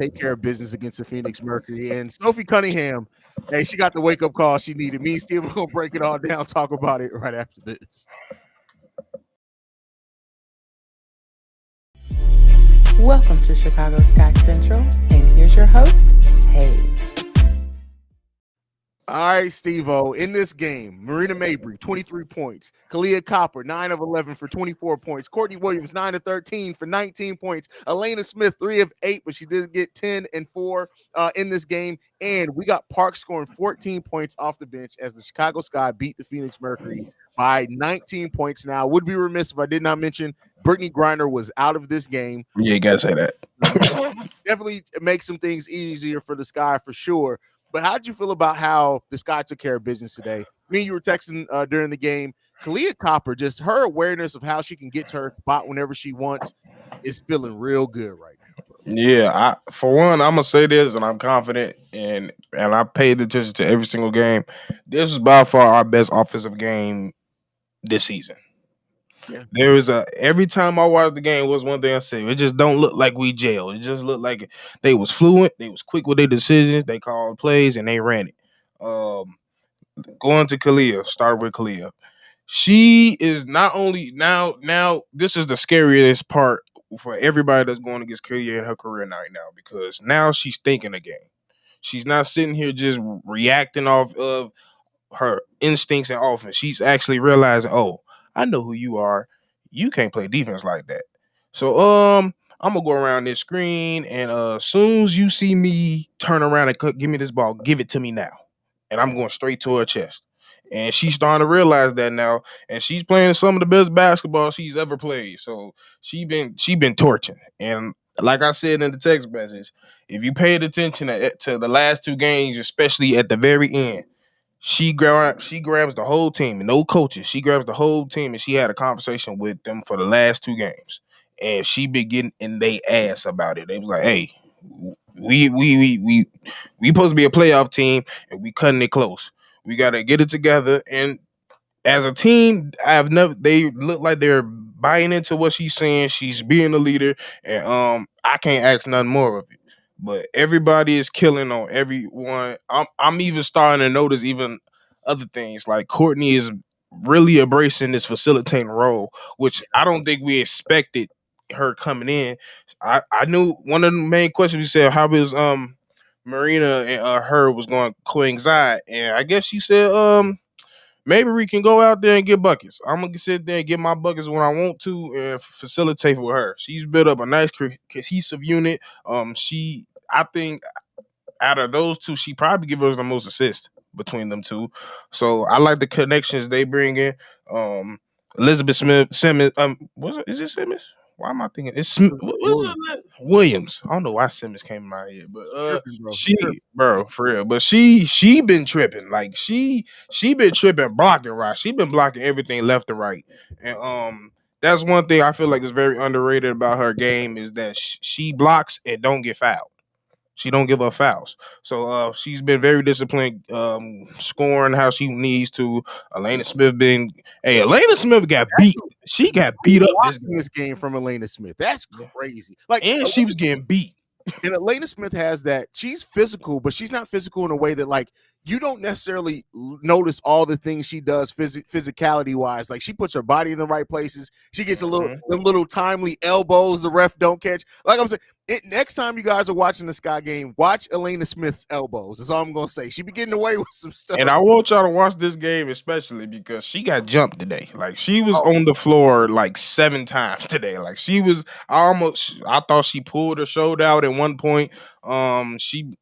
take care of business against the Phoenix Mercury. And Sophie Cunningham, hey, she got the wake up call she needed. Me and Steve are going to break it all down, talk about it right after this. Welcome to Chicago Sky Central, and here's your host, Haize. All right, Steve-O, in this game, Marina Mabry, 23 points. Kahleah Copper, 9 of 11 for 24 points. Courtney Williams, 9 of 13 for 19 points. Elena Smith, 3 of 8, but she did get 10 and 4 in this game. And we got Park scoring 14 points off the bench as the Chicago Sky beat the Phoenix Mercury by 19 points. Now, would be remiss if I did not mention Brittany Griner was out of this game. Yeah, you gotta say that. Definitely make some things easier for the Sky for sure. But how did you feel about how the Sky took care of business today? Me and you were texting during the game. Kahleah Copper, just her awareness of how she can get to her spot whenever she wants is feeling real good right now. Yeah, for one, I'm gonna say this, and I'm confident, and I paid attention to every single game. This was by far our best offensive game this season. Yeah. There was every time I watched the game was one thing I said. It just don't look like we jailed. It just looked like they was fluent. They was quick with their decisions. They called plays and they ran it. Going to Kahleah, start with Kahleah. She is not only now. This is the scariest part for everybody that's going against Kahleah in her career right now because now she's thinking again. She's not sitting here just reacting off of her instincts and offense. She's actually realizing, oh, I know who you are. You can't play defense like that. So I'm gonna go around this screen, and as soon as you see me turn around and give me this ball, give it to me now, and I'm going straight to her chest. And she's starting to realize that now, and she's playing some of the best basketball she's ever played. So she been torching, and like I said in the text message, if you paid attention to the last two games, especially at the very end, she grabs the whole team, no coaches. She grabs the whole team, and she had a conversation with them for the last two games, and she been getting in they ass about it. They was like, "Hey, we supposed to be a playoff team, and we cutting it close. We got to get it together." And as a team, I've never. They look like they're buying into what she's saying. She's being a leader, and I can't ask nothing more of it. But everybody is killing on everyone. I'm even starting to notice even other things like Courtney is really embracing this facilitating role, which I don't think we expected her coming in. I knew one of the main questions we said how was Marina and her was going coincide, and I guess she said maybe we can go out there and get buckets. I'm gonna sit there and get my buckets when I want to and facilitate with her. She's built up a nice cohesive unit. I think out of those two, she probably give us the most assists between them two. So I like the connections they bring in. Elizabeth Simmons. Was it? Is it Simmons? Why am I thinking it's Williams? I don't know why Simmons came in my head, but Tripping, bro. she, bro, for real. But she been tripping. Like she been tripping, blocking right. She been blocking everything left and right, and that's one thing I feel like is very underrated about her game is that she blocks and don't get fouled. She don't give up fouls. So she's been very disciplined, scoring how she needs to. Elena Smith got beat. She got beat up this game from Elena Smith. That's crazy. Like, and she was getting beat. And Elena Smith has that. She's physical, but she's not physical in a way that like you don't necessarily notice all the things she does physicality wise. Like she puts her body in the right places. She gets a little timely elbows the ref don't catch. Like I'm saying, next time you guys are watching the Sky game, watch Elena Smith's elbows. That's all I'm gonna say. She be getting away with some stuff. And I want y'all to watch this game especially because she got jumped today. Like she was on the floor like 7 times today. Like she was I thought she pulled her shoulder out at one point. She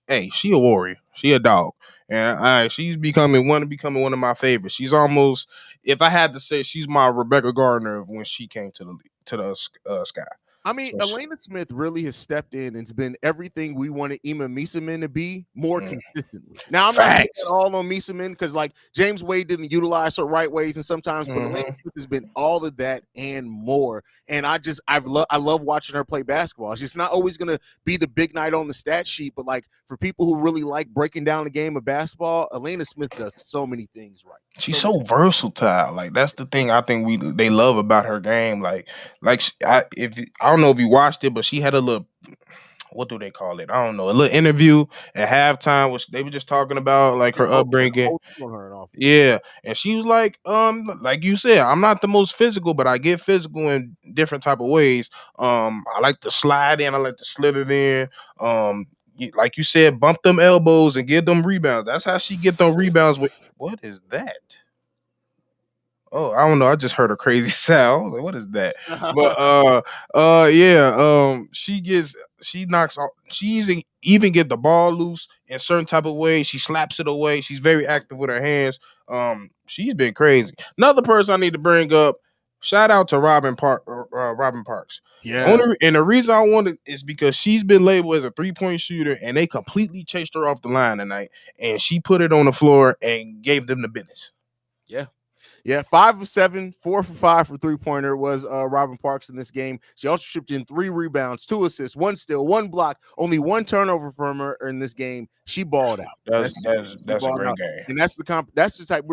a warrior. She a dog. And she's becoming one of my favorites. She's almost, if I had to say, she's my Rebecca Gardner when she came to the Sky. I mean, Elena Smith really has stepped in and it's been everything we wanted Ema Misamin to be more consistently. Now, I'm not putting it all on Misamin because, like, James Wade didn't utilize her right ways and sometimes, but Elena Smith has been all of that and more. And I love watching her play basketball. It's just not always going to be the big night on the stat sheet, but, like, for people who really like breaking down the game of basketball, Elena Smith does so many things right. She's so versatile. Like that's the thing I think they love about her game. I don't know if you watched it, but she had a little what do they call it? I don't know. A little interview at halftime, which they were just talking about like Yeah, her upbringing. on her and off. Yeah, and she was like you said, I'm not the most physical, but I get physical in different type of ways. I like to slide in, I like to slither in. Like you said, bump them elbows and get them rebounds. That's how she get them rebounds. With what is that? Oh, I don't know. I just heard a crazy sound. I was like, what is that? But yeah. She knocks off. Even get the ball loose in certain type of way. She slaps it away. She's very active with her hands. She's been crazy. Another person I need to bring up. Shout out to Robin Parks. Yes. And the reason I wanted is because she's been labeled as a 3-point shooter, and they completely chased her off the line tonight, and she put it on the floor and gave them the business. Yeah. Yeah, 5 of 7, 4 for 5 for 3-pointer was Robin Parks in this game. She also shipped in 3 rebounds, 2 assists, 1 steal, 1 block, only 1 turnover from her in this game. She balled out. That's a great game. And that's the type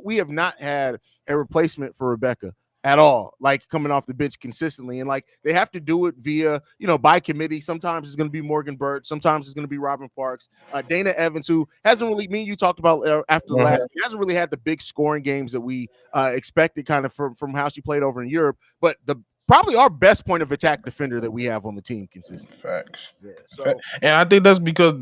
we have not had a replacement for Rebecca at all, like coming off the bench consistently. And like they have to do it via, by committee. Sometimes it's going to be Morgan Burt. Sometimes it's going to be Robin Parks. Dana Evans, who hasn't really, you talked about after the last, he hasn't really had the big scoring games that we expected kind of from how she played over in Europe. But probably our best point of attack defender that we have on the team consistently. Facts. Yeah, so, and I think that's because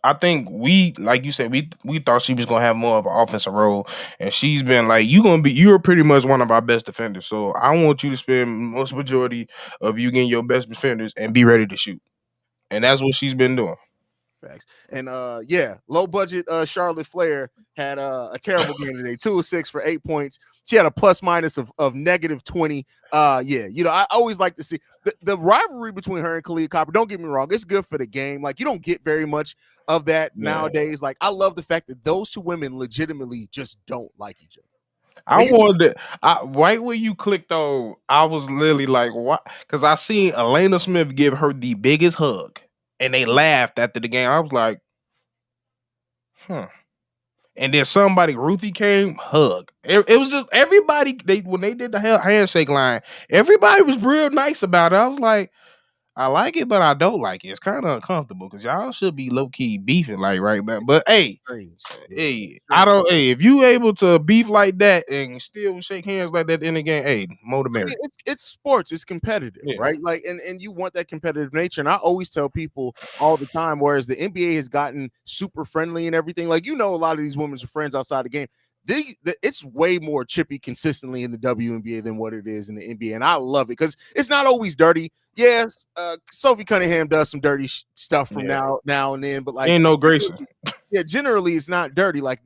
I think we, like you said, we thought she was gonna have more of an offensive role, and she's been like, you're pretty much one of our best defenders. So I want you to spend most majority of you getting your best defenders and be ready to shoot, and that's what she's been doing. Facts. And low budget Charlotte Flair had a terrible game today. 2 of 6 for 8 points. She had a plus minus of -20. I always like to see the rivalry between her and Kahleah Copper. Don't get me wrong, it's good for the game. Like, you don't get very much of that nowadays. Like, I love the fact that those two women legitimately just don't like each other. Right when you clicked on, I was literally like, what? Because I seen Elena Smith give her the biggest hug, and they laughed after the game. I was like, And then Ruthie came, hug. It was just everybody. When they did the handshake line, everybody was real nice about it. I was like, I like it, but I don't like it. It's kind of uncomfortable because y'all should be low key beefing like right back. But hey, if you able to beef like that and still shake hands like that in the game, hey, more the merrier. It's sports, it's competitive, right? Like, and you want that competitive nature. And I always tell people all the time, whereas the NBA has gotten super friendly and everything, like, a lot of these women are friends outside the game. It's way more chippy consistently in the WNBA than what it is in the NBA, and I love it because it's not always dirty. Yes, Sophie Cunningham does some dirty stuff from now and then, but like, ain't no Grayson. Yeah, generally it's not dirty. Like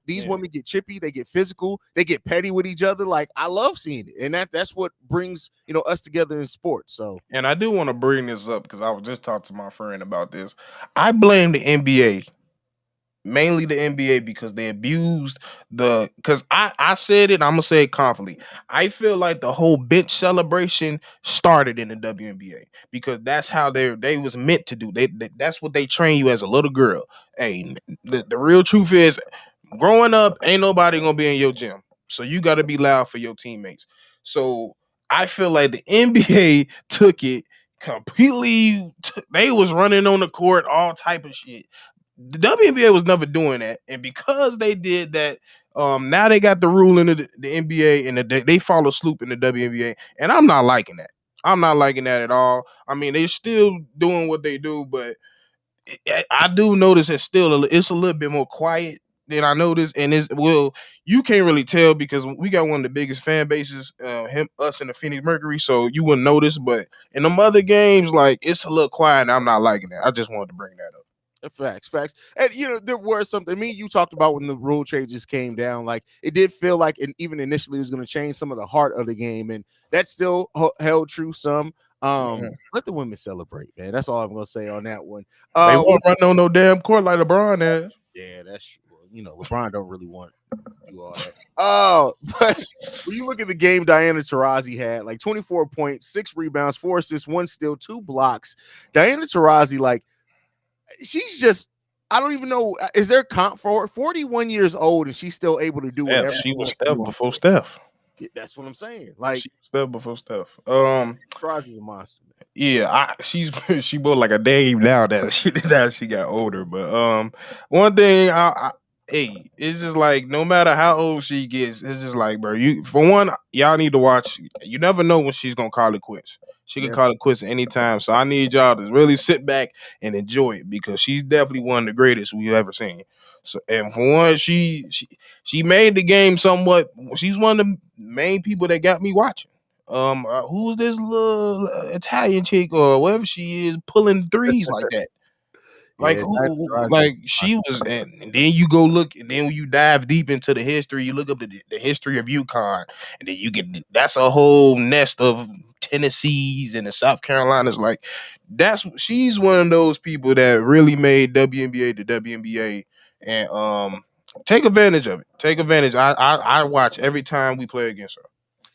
these women get chippy, they get physical, they get petty with each other. Like, I love seeing it, and that's what brings us together in sports. So, and I do want to bring this up because I was just talking to my friend about this. I blame the NBA. Mainly the NBA because they abused because I said it, I'm gonna say it confidently. I feel like the whole bench celebration started in the WNBA because that's how they was meant to do. That's what they train you as a little girl. Hey, the real truth is, growing up, ain't nobody gonna be in your gym, so you got to be loud for your teammates. So I feel like the NBA took it completely. They was running on the court, all type of shit. The WNBA was never doing that, and because they did that, now they got the rule in the NBA, and they follow Sloop in the WNBA, and I'm not liking that. I'm not liking that at all. I mean, they're still doing what they do, but I do notice it's a little bit more quiet than I noticed, and you can't really tell because we got one of the biggest fan bases, us and the Phoenix Mercury, so you wouldn't notice, but in them other games, like, it's a little quiet, and I'm not liking that. I just wanted to bring that up. Facts. And there were something. You talked about when the rule changes came down. Like, it did feel like, and even initially, it was going to change some of the heart of the game, and that still held true. Some. Let the women celebrate, man. That's all I'm going to say on that one. They won't run on no damn court like LeBron has. Yeah, that's true. LeBron don't really want to do all that. Oh, but when you look at the game, Diana Taurasi had like 24 points, 6 rebounds, 4 assists, 1 steal, 2 blocks. Diana Taurasi, like, she's just, I don't even know. Is there comp for her? 41 years old, and she's still able to do whatever. She was Steph before Steph. That's what I'm saying. Like, She Steph before Steph. Raj is a monster. Yeah, she built like a dame now that she got older. But one thing hey, it's just like no matter how old she gets, it's just like, bro, you for one, y'all need to watch. You never know when she's gonna call it quits. She can Yeah. call it quits at any time. So I need y'all to really sit back and enjoy it because she's definitely one of the greatest we've ever seen. So and for one, she made the game somewhat. She's one of the main people that got me watching. Who's this little Italian chick or whatever she is pulling threes like that? Like Yeah, Diana Taurasi is like a she monster. was, and then you go look, and then when you dive deep into the history, you look up the history of UConn, and then you get that's a whole nest of Tennessees and the South Carolinas. Like she's one of those people that really made WNBA the WNBA, and take advantage of it. Take advantage. I watch every time we play against her.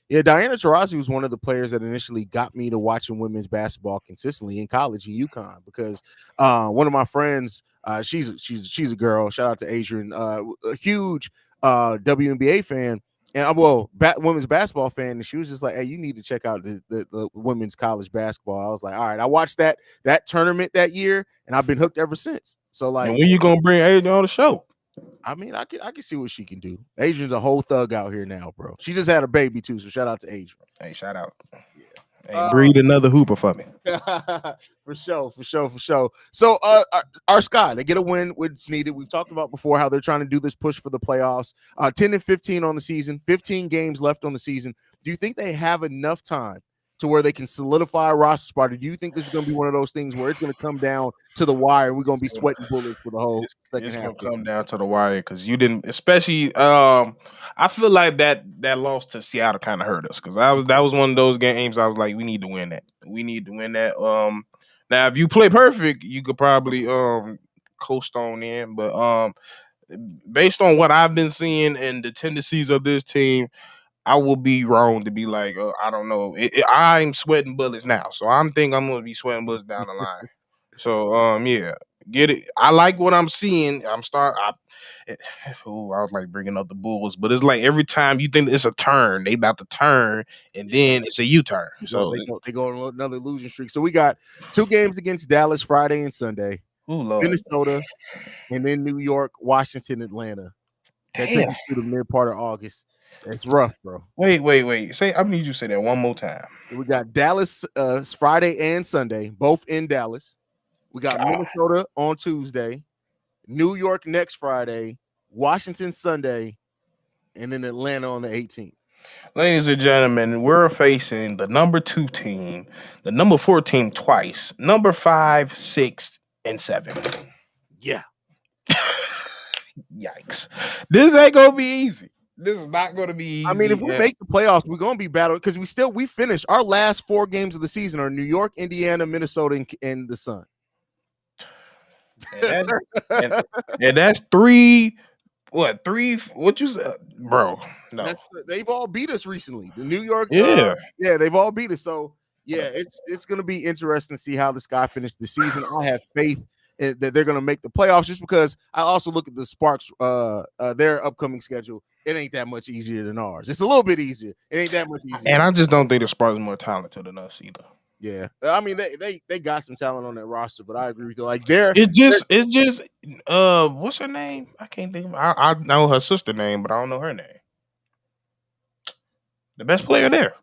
Yeah, Diana Taurasi was one of the players that initially got me to watching women's basketball consistently in college at UConn because one of my friends, she's a girl. Shout out to Adrian, a huge WNBA fan and women's basketball fan, and she was just like, "Hey, you need to check out the women's college basketball." I was like, "All right." I watched that tournament that year, and I've been hooked ever since. So And like, when you gonna bring Adrian on the show? I mean, I can see what she can do. Adrian's a whole thug out here now, bro. She just had a baby too, so shout out to Adrian. Hey, shout out. Yeah. Hey, breed another hooper for me. For sure. So, our Sky, they get a win when it's needed. We've talked about before how they're trying to do this push for the playoffs. 10-15 on the season, 15 games left on the season. Do you think they have enough time to where they can solidify a roster spot? Or do you think this is going to be one of those things where it's going to come down to the wire and we're going to be sweating bullets for the whole second It's half? gonna come down to the wire because you didn't, especially. I feel like that loss to Seattle kind of hurt us because that was one of those games I was like, we need to win that. We need to win that. Now if you play perfect, you could probably coast on in, but based on what I've been seeing and the tendencies of this team, I will be wrong to be like, I don't know. I'm sweating bullets now, so I'm I'm gonna be sweating bullets down the line. So yeah, get it. I like what I'm seeing. I was like bringing up the Bulls, but it's like every time you think it's a turn, they about to turn, and then it's a U-turn. So They go on another losing streak. So we got 2 games against Dallas Friday and Sunday, ooh, Lord. Minnesota, and then New York, Washington, Atlanta. That takes Damn. us through the mid part of August. It's rough, bro. Wait. I need you to say that one more time. We got Dallas Friday and Sunday, both in Dallas. We got God. Minnesota on Tuesday, New York next Friday, Washington Sunday, and then Atlanta on the 18th. Ladies and gentlemen, we're facing the number 2 team, the number 4 team twice, number 5, 6, and 7. Yeah. Yikes. This ain't gonna be easy. This is not gonna be easy. I mean, if we make the playoffs, we're gonna be battled because we finished our last 4 games of the season are New York, Indiana, Minnesota, and the Sun. And that's 3. What 3? What you said, bro? No, They've all beat us recently. The New York, yeah. they've all beat us. So yeah, it's gonna be interesting to see how the Sky finish the season. I have faith that they're gonna make the playoffs just because I also look at the Sparks, their upcoming schedule. It ain't that much easier than ours. It's a little bit easier. It ain't that much easier. And I just don't think the Sparks are more talented than us either. Yeah, I mean they got some talent on that roster, but I agree with you. Like it's just what's her name? I can't think of. I know her sister name, but I don't know her name. The best player there.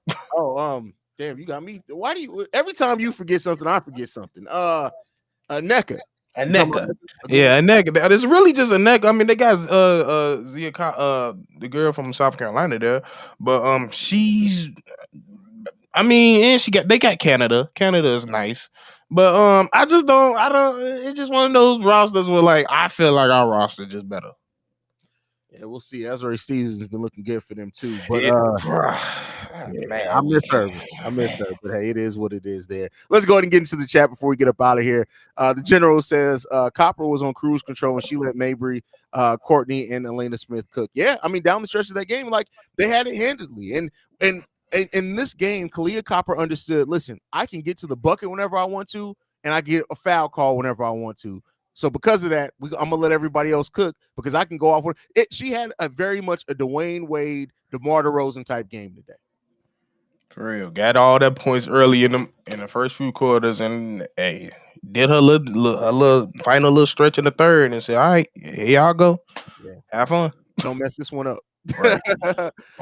Damn, you got me. Why do you every time you forget something, I forget something? NECA. Aneka. Yeah, Aneka. It's really just Aneka. I mean, they got the girl from South Carolina there, but she's. I mean, and they got Canada. Canada is nice, but I don't. It's just one of those rosters where like I feel like our roster is just better. Yeah, we'll see. Ezra Stevens has been looking good for them too, but man, I miss her. But hey, it is what it is. There. Let's go ahead and get into the chat before we get up out of here. The general says Copper was on cruise control and she let Mabry, Courtney, and Elena Smith cook. Yeah, I mean down the stretch of that game, like they had it handedly, and in this game, Kahleah Copper understood. Listen, I can get to the bucket whenever I want to, and I get a foul call whenever I want to. So because of that, I'm gonna let everybody else cook because I can go off with it. She had a very much a Dwayne Wade, DeMar DeRozan type game today. For real, got all that points early in the first few quarters, and hey, did her little final little stretch in the third, and said, "All right, here y'all go, have fun." Don't mess this one up. Right,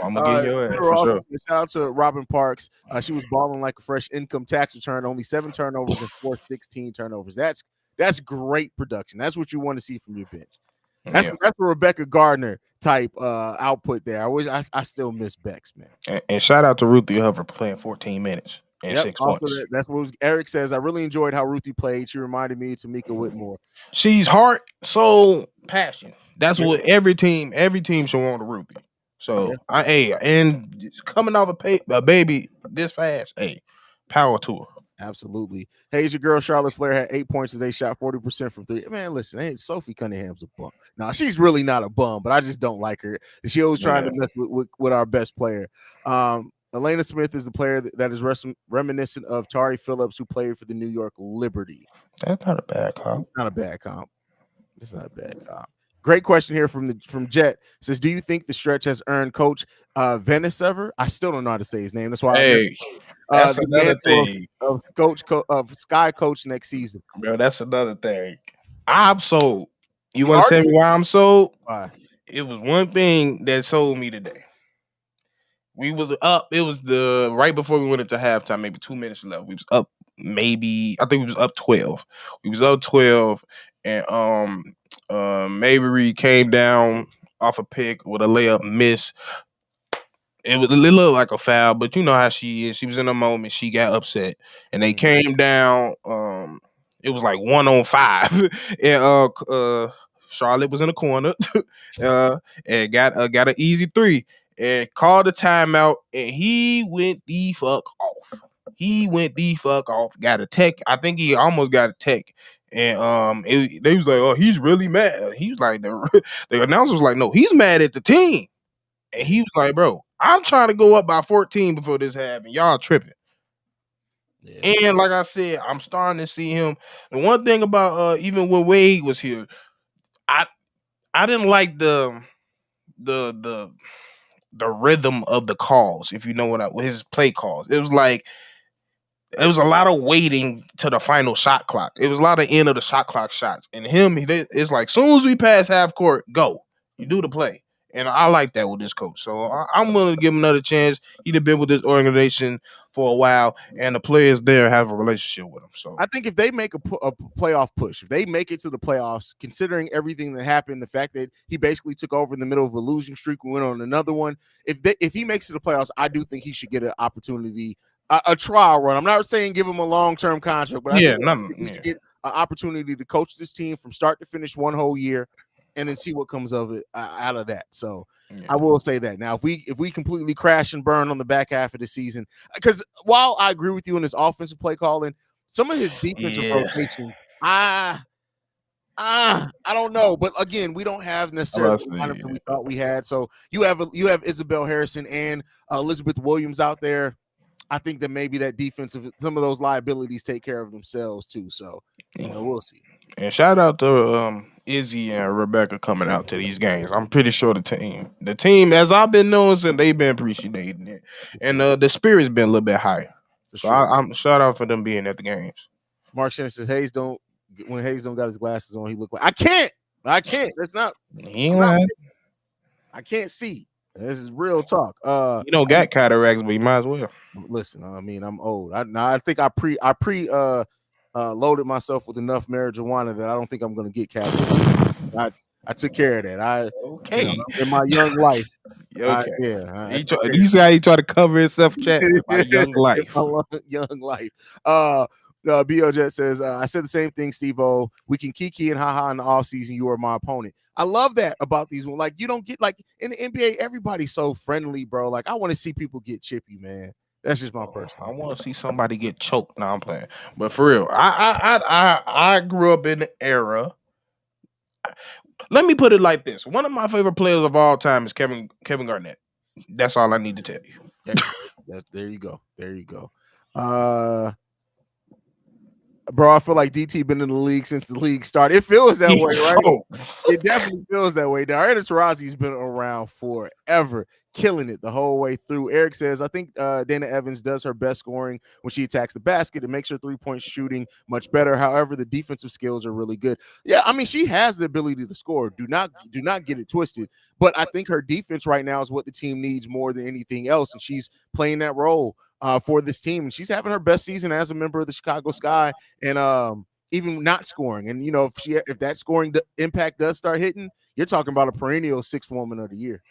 I'm gonna get your ass for Also sure. said, shout out to Robin Parks. She was balling like a fresh income tax return, only 7 turnovers and 16 turnovers. That's great production. That's what you want to see from your bench. That's a Rebecca Gardner type output there. I still miss Bex, man. And shout out to Ruthie Hubbard playing 14 minutes and 6 points. That's what Eric says. I really enjoyed how Ruthie played. She reminded me of Tamika Whitmore. She's heart, soul, passion. That's what every team should want a Ruthie. So and coming off a baby this fast, power to her. Absolutely. Haize, your girl Charlotte Flair had 8 points today, shot 40% from 3. Man, listen, Sophie Cunningham's a bum. No, she's really not a bum, but I just don't like her. She always trying to mess with our best player. Elena Smith is the player that is reminiscent of Tari Phillips, who played for the New York Liberty. That's not a bad comp. It's not a bad comp. It's not a bad comp. Great question here from Jet. It says, do you think the stretch has earned Coach Venisever? I still don't know how to say his name. That's why that's another thing. Of Sky Coach next season. Bro, that's another thing. I'm sold. You want to tell me why I'm sold? Why? It was one thing that sold me today. We was up. It was the right before we went into halftime, maybe 2 minutes left. We was up, maybe I think we was up 12. We was up 12, and Mabry came down off a pick with a layup miss. It looked like a foul, but you know how she is. She was in a moment. She got upset, and they came down. It was like 1-on-5, and Charlotte was in the corner, and got an easy 3, and called a timeout, and he went the fuck off. Got a tech. I think he almost got a tech. And they was like, "Oh, he's really mad." He was like, the announcer was like, "No, he's mad at the team." And he was like, "Bro, I'm trying to go up by 14 before this happened. Y'all tripping." Yeah. And like I said, I'm starting to see him. And one thing about even when Wade was here, I didn't like the rhythm of the calls. If you know what his play calls, it was like it was a lot of waiting to the final shot clock. It was a lot of end of the shot clock shots. And it's like soon as we pass half court, go. You do the play. And I like that with this coach. So I'm willing to give him another chance. He's been with this organization for a while, and the players there have a relationship with him. So I think if they make a playoff push, if they make it to the playoffs, considering everything that happened, the fact that he basically took over in the middle of a losing streak and went on another one, if he makes it to the playoffs, I do think he should get an opportunity, a trial run. I'm not saying give him a long-term contract, but I think he should get an opportunity to coach this team from start to finish one whole year, and then see what comes of it out of that. So I will say that. Now, if we completely crash and burn on the back half of the season, because while I agree with you in his offensive play calling, some of his defensive rotation, I don't know. But again, we don't have necessarily the lineup that we thought we had. So you have Isabel Harrison and Elizabeth Williams out there. I think that maybe that defensive, some of those liabilities take care of themselves too. So we'll see. And shout out to Izzy and Rebecca coming out to these games. I'm pretty sure the team, as I've been noticing, they've been appreciating it, and the spirit's been a little bit higher. So I'm shout out for them being at the games. Mark Shannon says when Haize don't got his glasses on, he look like I can't. That's not. I can't see. This is real talk. You don't got cataracts, but you might as well. Listen, I mean, I'm old. I think I pre loaded myself with enough marijuana that I don't think I'm going to get cataracts. I took care of that. In my young life. Okay. You see how he tried to cover himself, chat? My young life. Young life. BOJ says, I said the same thing, Steve-O. We can kiki and haha in the offseason. You are my opponent. I love that about these ones. Like, you don't get, like, in the NBA, everybody's so friendly, bro. Like, I want to see people get chippy, man. That's just my personal. I want to see somebody get choked. Now I'm playing, but for real, I grew up in the era. Let me put it like this: one of my favorite players of all time is Kevin Garnett. That's all I need to tell you. There you go. There you go. Bro, I feel like DT been in the league since the league started. It feels that way, right? Oh, It definitely feels that way. Diana Taurasi's been around forever, killing it the whole way through. Eric says, I think Dana Evans does her best scoring when she attacks the basket. It makes her three-point shooting much better. However, the defensive skills are really good. Yeah, I mean, she has the ability to score. Do not get it twisted. But I think her defense right now is what the team needs more than anything else, and she's playing that role for this team. And she's having her best season as a member of the Chicago Sky, and even not scoring. And if that scoring impact does start hitting, you're talking about a perennial sixth woman of the year.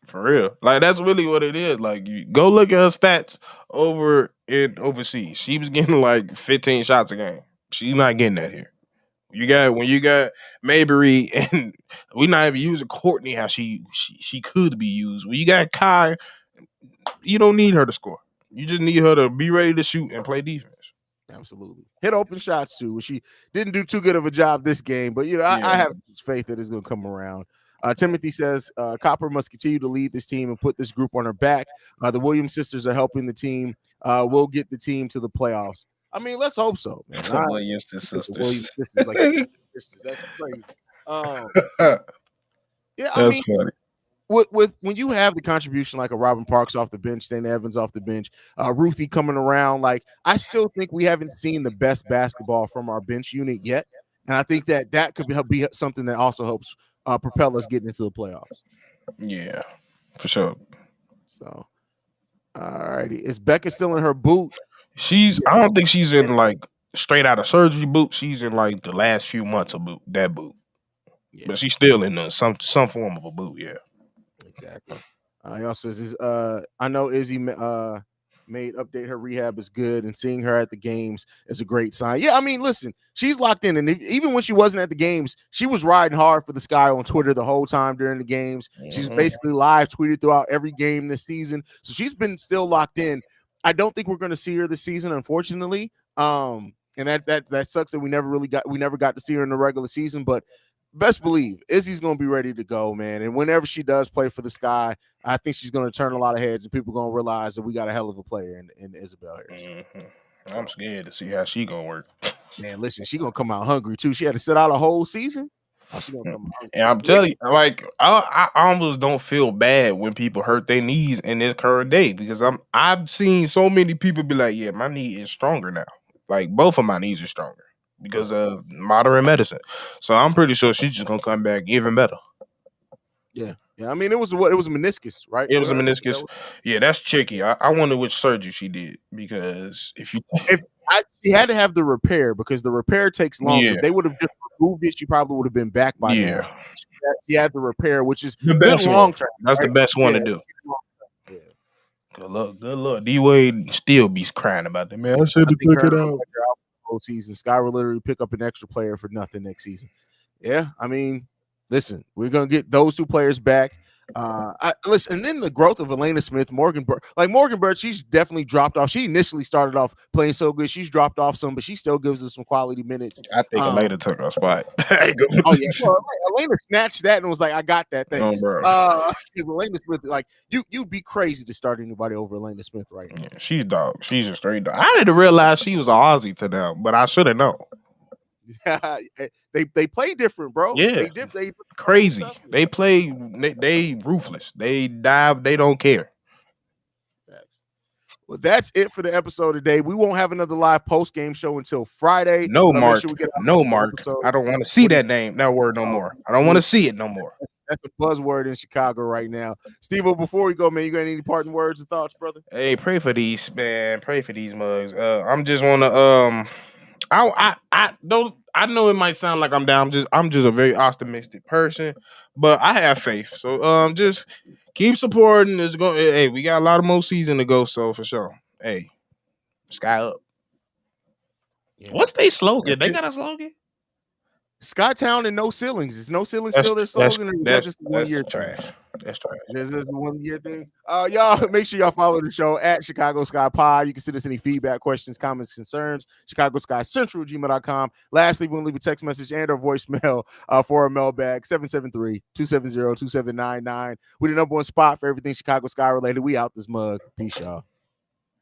for real. Like that's really what it is. Like you go look at her stats over in overseas. She was getting like 15 shots a game. She's not getting that here. When you got Mayberry and we not even using Courtney how she could be used. When you got Kai, you don't need her to score. You just need her to be ready to shoot and play defense. Absolutely. Hit open shots too. She didn't do too good of a job this game, but I have faith that it's going to come around. Timothy says Copper must continue to lead this team and put this group on her back. The Williams sisters are helping the team. We'll get the team to the playoffs. I mean, let's hope so, man. The Williams sisters. The Williams sisters, like sisters. That's crazy. Yeah, I That's mean, funny. with when you have the contribution like a Robin Parks off the bench, Dana Evans off the bench, Ruthie coming around, like I still think we haven't seen the best basketball from our bench unit yet, and I think that could be something that also helps propel us getting into the playoffs. Yeah, for sure. So, all righty, is Becca still in her boot? I don't think she's in like straight out of surgery boot. She's in like the last few months of boot. Yeah. But she's still in some form of a boot. Yeah. Exactly. He also says, I know Izzy made update her rehab is good, and seeing her at the games is a great sign. Yeah, I mean, listen, she's locked in, and even when she wasn't at the games, she was riding hard for the Sky on Twitter the whole time during the games. She's basically live tweeted throughout every game this season, so she's been still locked in. I don't think we're going to see her this season, unfortunately. And that sucks that we never got to see her in the regular season, but best believe Izzy's going to be ready to go, man. And whenever she does play for the Sky, I think she's going to turn a lot of heads, and people are going to realize that we got a hell of a player in Isabel Harris. I'm scared to see how she going to work. Man, listen, she's going to come out hungry too. She had to sit out a whole season. She gonna come out. And I'm telling you, like I almost don't feel bad when people hurt their knees in this current day, because I've seen so many people be like, yeah, my knee is stronger now. Like both of my knees are stronger because of modern medicine. So I'm pretty sure she's just gonna come back even better. Yeah. I mean, it was a meniscus, right? It was a meniscus. Yeah, that's tricky. I wonder which surgery she did, because she had to have the repair, because the repair takes longer. If they would have just removed it, she probably would have been back by now. She had the repair, which is the best long term. That's the best one to do. Yeah. Good luck. D Wade still be crying about that, man. I should have took it out. Whole season, Sky will literally pick up an extra player for nothing next season. Yeah, I mean, listen, we're gonna get those two players back. Listen, and then the growth of Elena Smith, Morgan Bird, she's definitely dropped off. She initially started off playing so good, she's dropped off some, but she still gives us some quality minutes. I think Elena took her spot. Elena snatched that and was like, "I got that." Thanks. Because Elena Smith, like you'd be crazy to start anybody over Elena Smith right now. Yeah, she's dog. She's a straight dog. I didn't realize she was an Aussie to them, but I should have known. Yeah, they play different, bro. Yeah, they crazy. They play. They ruthless. They dive. They don't care. Well, that's it for the episode today. We won't have another live post game show until Friday. No, Mark. No, Mark. I don't want to see that word no more. I don't want to see it no more. That's a buzzword in Chicago right now. Steve-O, before we go, man, you got any parting words and thoughts, brother? Hey, pray for these, man. Pray for these mugs. I'm just wanna I know it might sound like I'm down. I'm just a very optimistic person, but I have faith. So just keep supporting. Hey, we got a lot of more season to go, so for sure. Hey, Sky up. Yeah. What's their slogan? They got a slogan? Skytown and no ceilings. Is no ceilings still their slogan? That's just 1 year trash. That's trash. This is the 1 year thing. Y'all make sure y'all follow the show at Chicago Sky Pod. You can send us any feedback, questions, comments, concerns. Chicago Sky Central gmail.com. Lastly, we'll leave a text message and a voicemail for a mailbag 773-270-2799. We're the number one spot for everything Chicago Sky related. We out this mug. Peace, y'all.